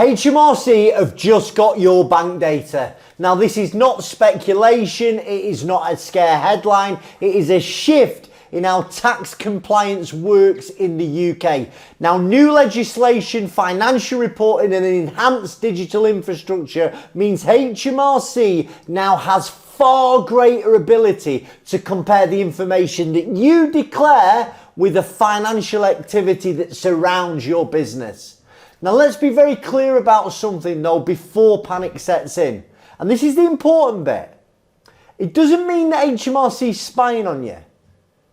HMRC have just got your bank data. Now, this is not speculation, it is not a scare headline, it is a shift in how tax compliance works in the UK. Now, new legislation, financial reporting and an enhanced digital infrastructure means HMRC now has far greater ability to compare the information that you declare with the financial activity that surrounds your business. Now, let's be very clear about something though before panic sets in. And this is the important bit. It doesn't mean that HMRC is spying on you.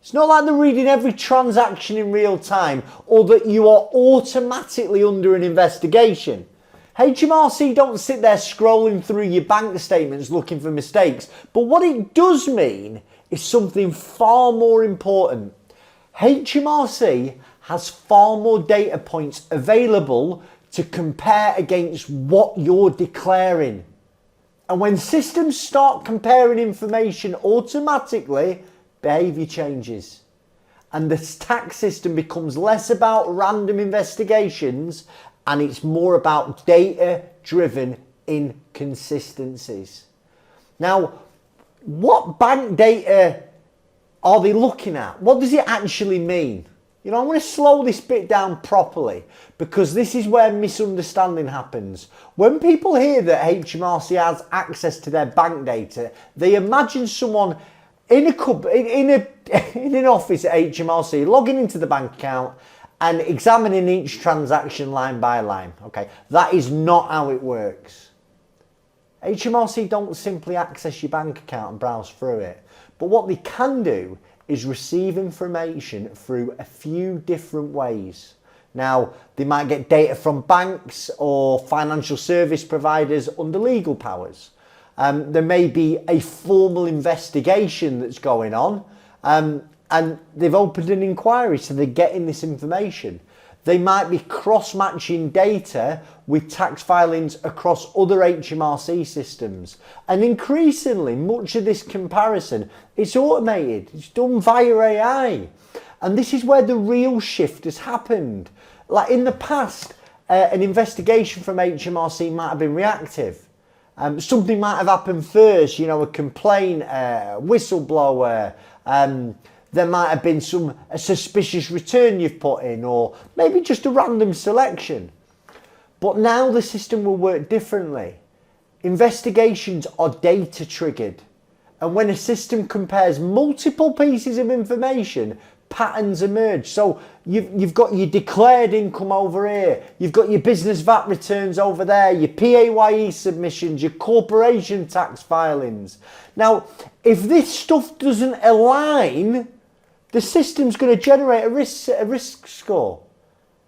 It's not like they're reading every transaction in real time or that you are automatically under an investigation. HMRC don't sit there scrolling through your bank statements looking for mistakes. But what it does mean is something far more important. HMRC has far more data points available to compare against what you're declaring. And when systems start comparing information automatically, behaviour changes. And the tax system becomes less about random investigations and it's more about data-driven inconsistencies. Now, what bank data are they looking at? What does it actually mean? You know, I'm going to slow this bit down properly because this is where misunderstanding happens. When people hear that HMRC has access to their bank data, they imagine someone in an office at HMRC logging into the bank account and examining each transaction line by line. Okay, that is not how it works. HMRC don't simply access your bank account and browse through it. But what they can do is receive information through a few different ways. Now, they might get data from banks or financial service providers under legal powers. There may be a formal investigation that's going on and they've opened an inquiry, so they're getting this information. They might be cross-matching data with tax filings across other HMRC systems. And increasingly, much of this comparison is automated. It's done via AI. And this is where the real shift has happened. Like in the past, an investigation from HMRC might have been reactive. Something might have happened first, you know, a complaint, whistleblower, there might have been a suspicious return you've put in, or maybe just a random selection. But now the system will work differently. Investigations are data triggered. And when a system compares multiple pieces of information, patterns emerge. So you've got your declared income over here, you've got your business VAT returns over there, your PAYE submissions, your corporation tax filings. Now, if this stuff doesn't align, the system's going to generate a risk score.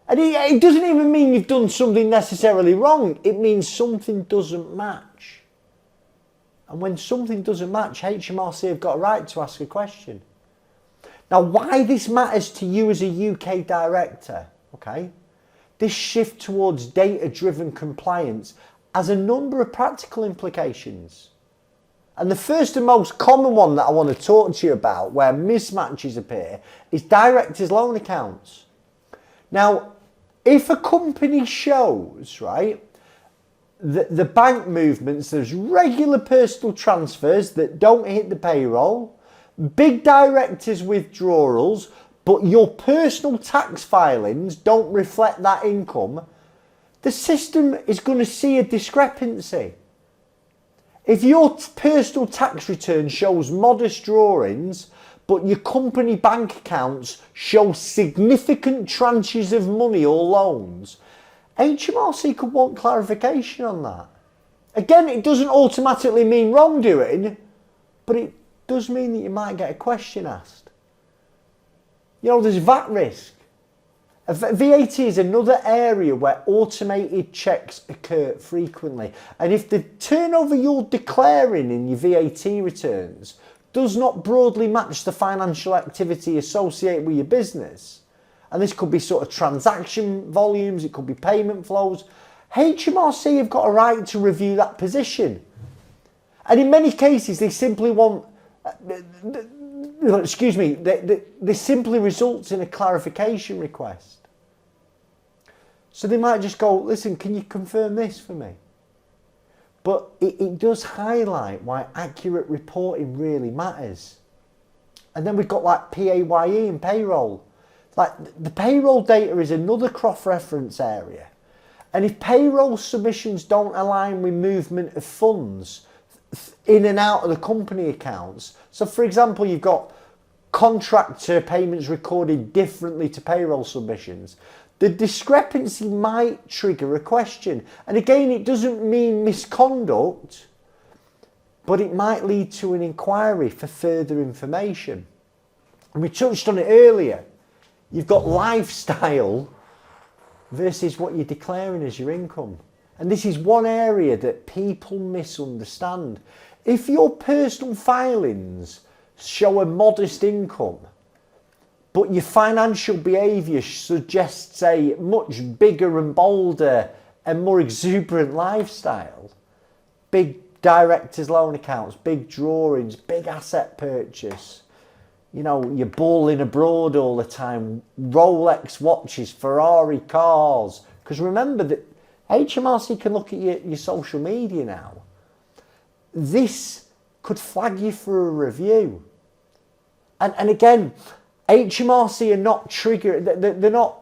And it doesn't even mean you've done something necessarily wrong. It means something doesn't match. And when something doesn't match, HMRC have got a right to ask a question. Now, why this matters to you as a UK director, okay? This shift towards data-driven compliance has a number of practical implications. And the first and most common one that I want to talk to you about, where mismatches appear, is directors' loan accounts. Now, if a company shows, right, the bank movements, there's regular personal transfers that don't hit the payroll, big directors' withdrawals, but your personal tax filings don't reflect that income, the system is going to see a discrepancy. If your personal tax return shows modest drawings, but your company bank accounts show significant tranches of money or loans, HMRC could want clarification on that. Again, it doesn't automatically mean wrongdoing, but it does mean that you might get a question asked. You know, there's VAT risk. VAT is another area where automated checks occur frequently. And if the turnover you're declaring in your VAT returns does not broadly match the financial activity associated with your business, and this could be sort of transaction volumes, it could be payment flows, HMRC have got a right to review that position. And in many cases, they simply want, this simply results in a clarification request. So they might just go, listen, can you confirm this for me? But it does highlight why accurate reporting really matters. And then we've got like PAYE and payroll. Like the payroll data is another cross-reference area. And if payroll submissions don't align with movement of funds in and out of the company accounts, so for example, you've got contractor payments recorded differently to payroll submissions, the discrepancy might trigger a question. And again, it doesn't mean misconduct, but it might lead to an inquiry for further information. And we touched on it earlier. You've got lifestyle versus what you're declaring as your income. And this is one area that people misunderstand. If your personal filings show a modest income, but your financial behaviour suggests a much bigger and bolder and more exuberant lifestyle, big directors' loan accounts, big drawings, big asset purchase, you know, you're balling abroad all the time, Rolex watches, Ferrari cars. Because remember that HMRC can look at your social media now. This could flag you for a review. And again, HMRC are not they're not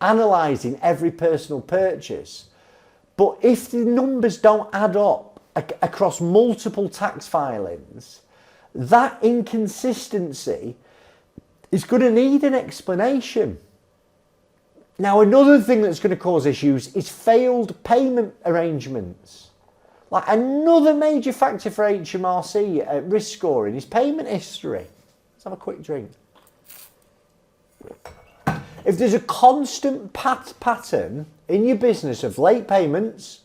analysing every personal purchase. But if the numbers don't add up across multiple tax filings, that inconsistency is going to need an explanation. Now, another thing that's going to cause issues is failed payment arrangements. Like another major factor for HMRC at risk scoring is payment history. Let's have a quick drink. If there's a constant pattern in your business of late payments,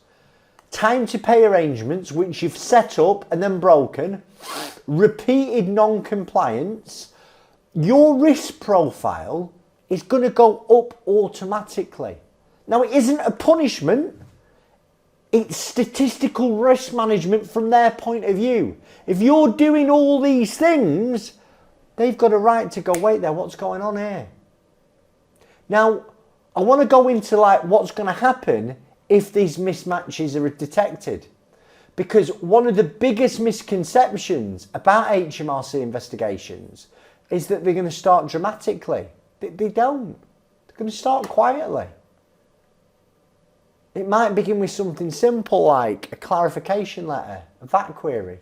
time to pay arrangements which you've set up and then broken, repeated non-compliance, your risk profile is going to go up automatically. Now, it isn't a punishment, it's statistical risk management from their point of view. If you're doing all these things, they've got a right to go, wait there, what's going on here? Now, I want to go into like what's going to happen if these mismatches are detected. Because one of the biggest misconceptions about HMRC investigations is that they're going to start dramatically. They don't. They're going to start quietly. It might begin with something simple like a clarification letter, a VAT query,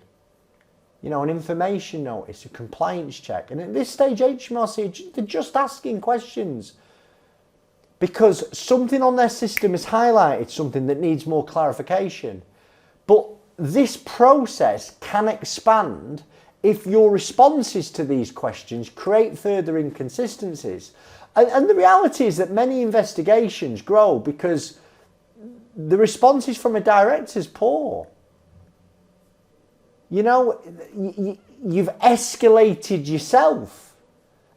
you know, an information notice, a compliance check. And at this stage, HMRC, they're just asking questions because something on their system has highlighted something that needs more clarification. But this process can expand if your responses to these questions create further inconsistencies. And the reality is that many investigations grow because the responses from a director is poor. You know, you've escalated yourself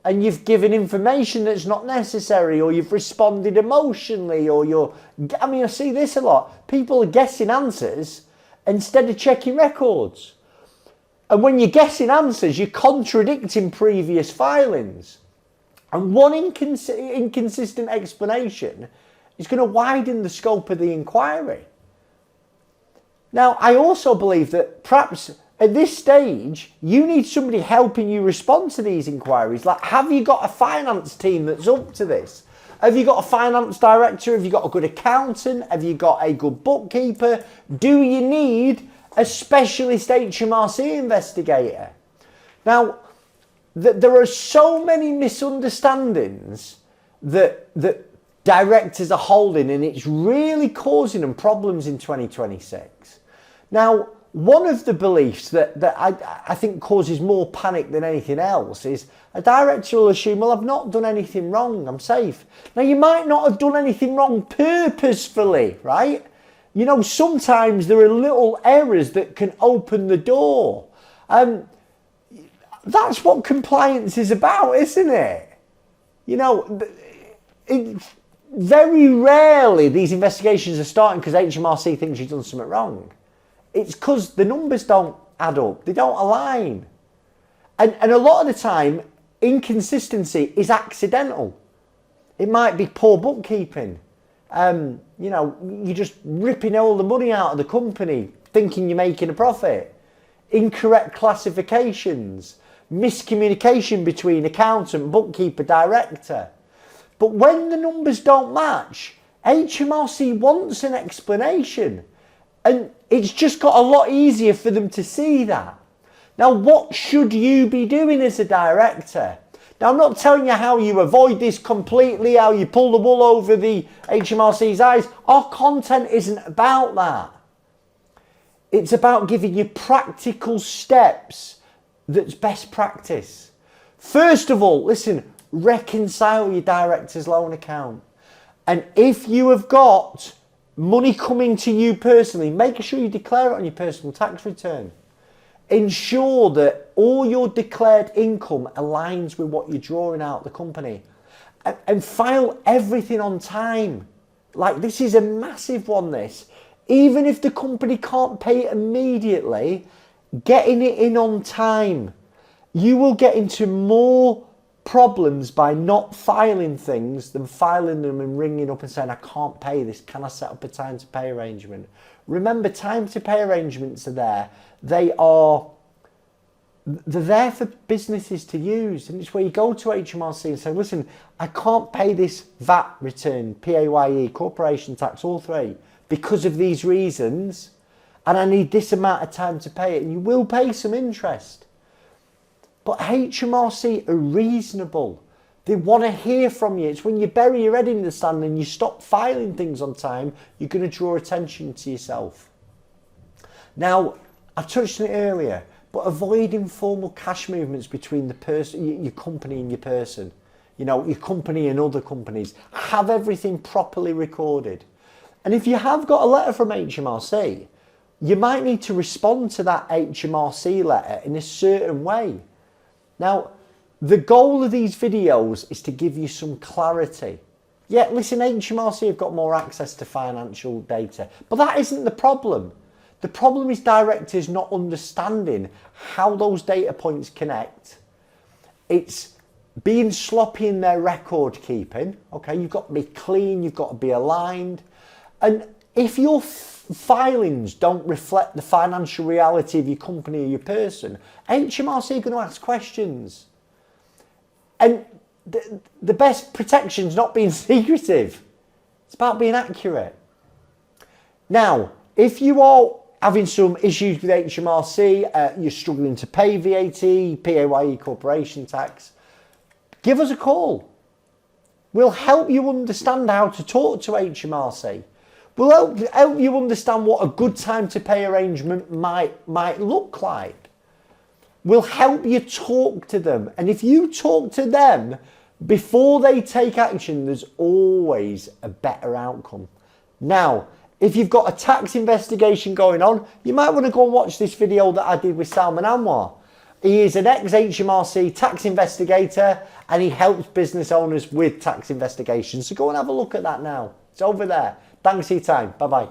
and you've given information that's not necessary, or you've responded emotionally, or I see this a lot. People are guessing answers instead of checking records. And when you're guessing answers, you're contradicting previous filings. And one inconsistent explanation is going to widen the scope of the inquiry. Now, I also believe that perhaps at this stage, you need somebody helping you respond to these inquiries. Like, have you got a finance team that's up to this? Have you got a finance director? Have you got a good accountant? Have you got a good bookkeeper? Do you need a specialist HMRC investigator? Now, there are so many misunderstandings that directors are holding, and it's really causing them problems in 2026. Now, one of the beliefs that I think causes more panic than anything else is a director will assume, well, I've not done anything wrong, I'm safe. Now, you might not have done anything wrong purposefully, right? You know, sometimes there are little errors that can open the door. That's what compliance is about, isn't it? You know, very rarely these investigations are starting because HMRC thinks you've done something wrong. It's because the numbers don't add up. They don't align. And a lot of the time, inconsistency is accidental. It might be poor bookkeeping. You know, you're just ripping all the money out of the company, thinking you're making a profit. Incorrect classifications, miscommunication between accountant, bookkeeper, director. But when the numbers don't match, HMRC wants an explanation. And it's just got a lot easier for them to see that. Now, what should you be doing as a director? Now, I'm not telling you how you avoid this completely, how you pull the wool over the HMRC's eyes. Our content isn't about that. It's about giving you practical steps that's best practice. First of all, listen, reconcile your director's loan account. And if you have got money coming to you personally, make sure you declare it on your personal tax return. Ensure that all your declared income aligns with what you're drawing out of the company. And file everything on time. Like, this is a massive one, this. Even if the company can't pay it immediately, getting it in on time. You will get into more problems by not filing things than filing them and ringing up and saying, I can't pay this, can I set up a time to pay arrangement? Remember, time to pay arrangements are there. They're there for businesses to use, and it's where you go to HMRC and say, listen, I can't pay this VAT return, PAYE, corporation tax, all three, because of these reasons, and I need this amount of time to pay it, and you will pay some interest. But HMRC are reasonable. They want to hear from you. It's when you bury your head in the sand and you stop filing things on time, you're going to draw attention to yourself. Now, I touched on it earlier, but avoid informal cash movements between the person, your company and your person. You know, your company and other companies. Have everything properly recorded. And if you have got a letter from HMRC, you might need to respond to that HMRC letter in a certain way. Now, the goal of these videos is to give you some clarity. Yeah, listen, HMRC have got more access to financial data, but that isn't the problem. The problem is directors not understanding how those data points connect. It's being sloppy in their record keeping. Okay, you've got to be clean, you've got to be aligned. And if your filings don't reflect the financial reality of your company or your person, HMRC are going to ask questions. And the best protection is not being secretive. It's about being accurate. Now, if you are having some issues with HMRC, you're struggling to pay VAT, PAYE, corporation tax, give us a call. We'll help you understand how to talk to HMRC. We'll help you understand what a good time to pay arrangement might look like. We'll help you talk to them. And if you talk to them before they take action, there's always a better outcome. Now, if you've got a tax investigation going on, you might want to go and watch this video that I did with Salman Anwar. He is an ex-HMRC tax investigator and he helps business owners with tax investigations. So go and have a look at that now. It's over there. Thanks for your time. Bye-bye.